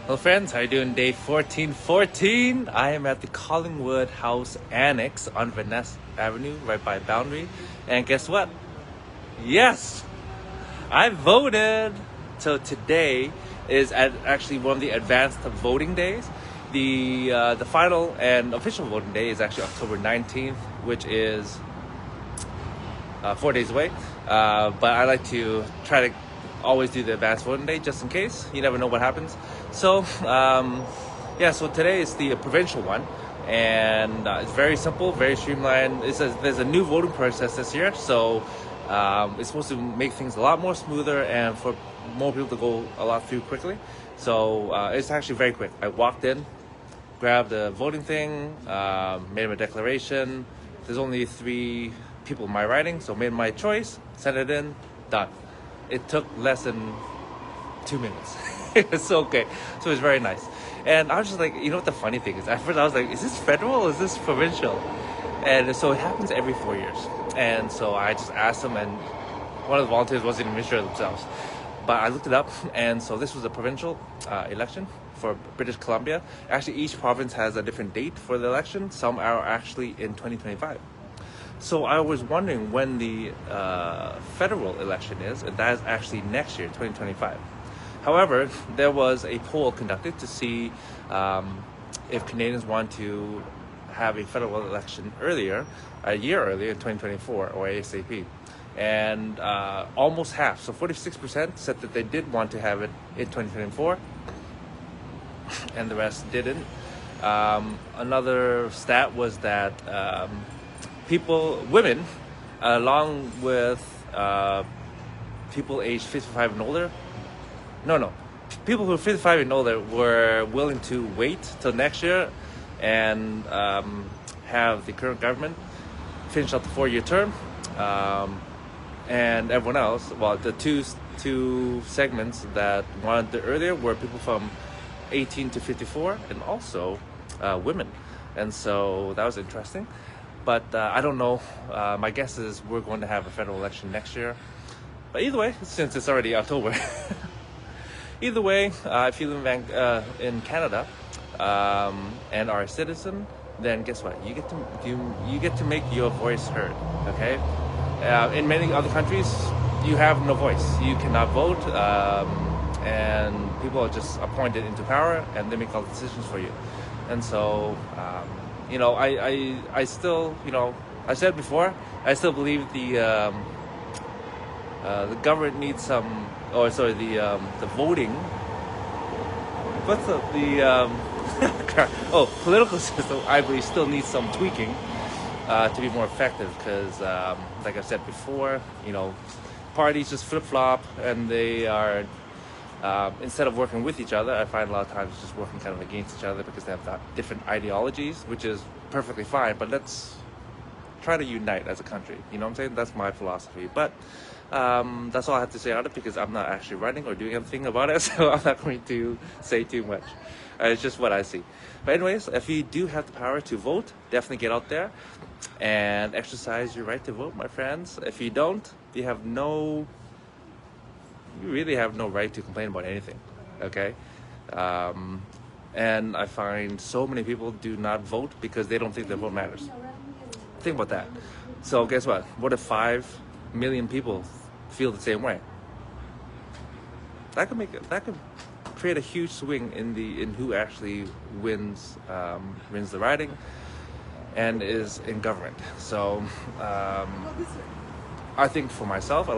Hello friends, how you doing? Day 1414. I am at the Collingwood House Annex on Vanessa Avenue, right by Boundary. And guess what? Yes, I voted. So today is actually one of the advanced voting days. The final and official voting day is actually October 19th, which is 4 days away. But I like to try to always do the advanced voting day just in case. You never know what happens. So, yeah, so today is the provincial one. And it's very simple, very streamlined. There's a new voting process this year. So it's supposed to make things a lot more smoother and for more people to go a lot through quickly. So it's actually very quick. I walked in, grabbed the voting thing, made my declaration. There's only 3 people in my riding, so made my choice, sent it in, done. It took less than 2 minutes. It's okay. So it's very nice. And I was just like, you know what the funny thing is? At first I was like, is this federal or is this provincial? And so it happens every 4 years. And so I just asked them, and one of the volunteers wasn't even sure themselves. But I looked it up, and so this was a provincial election for British Columbia. Actually, each province has a different date for the election. Some are actually in 2025. So I was wondering when the federal election is, and that is actually next year, 2025. However, there was a poll conducted to see if Canadians want to have a federal election earlier, a year earlier in 2024 or ASAP. And almost half, so 46% said that they did want to have it in 2024, and the rest didn't. Another stat was that women, along with people aged 55 and older, people who are 55 and older were willing to wait till next year and have the current government finish out the 4-year term. And everyone else, well, the two segments that wanted it earlier were people from 18 to 54 and also women. And so that was interesting. But I don't know. My guess is we're going to have a federal election next year. But either way, since it's already October, either way, if you live in Canada and are a citizen, then guess what? You get to make your voice heard. Okay. In many other countries, you have no voice. You cannot vote, and people are just appointed into power, and they make all the decisions for you. And so, I still, I said before, I still believe the government needs some, the voting. What's political system, I believe, still needs some tweaking to be more effective, because like I said before, parties just flip-flop, and they are instead of working with each other, I find a lot of times just working kind of against each other because they have different ideologies, which is perfectly fine, but let's try to unite as a country. You know what I'm saying? That's my philosophy. But that's all I have to say on it, because I'm not actually running or doing anything about it, so I'm not going to say too much. It's just what I see. But anyways, if you do have the power to vote, definitely get out there and exercise your right to vote, my friends. If you don't, you really have no right to complain about anything. Okay? And I find so many people do not vote because they don't think their vote matters. Think about that. So guess what? What if 5 million people feel the same way? That could create a huge swing in who actually wins the riding and is in government. So I think for myself, for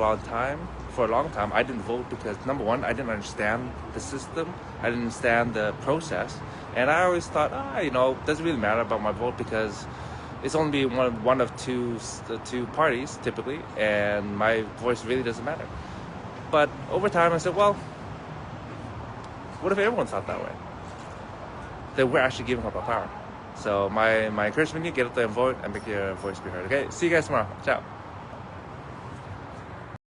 a long time, I didn't vote because, number one, I didn't understand the system. I didn't understand the process. And I always thought, it doesn't really matter about my vote because it's only one of two parties, typically, and my voice really doesn't matter. But over time, I said, well, what if everyone thought that way? Then we're actually giving up our power. So my encouragement, you get out there and vote and make your voice be heard. Okay, see you guys tomorrow. Ciao.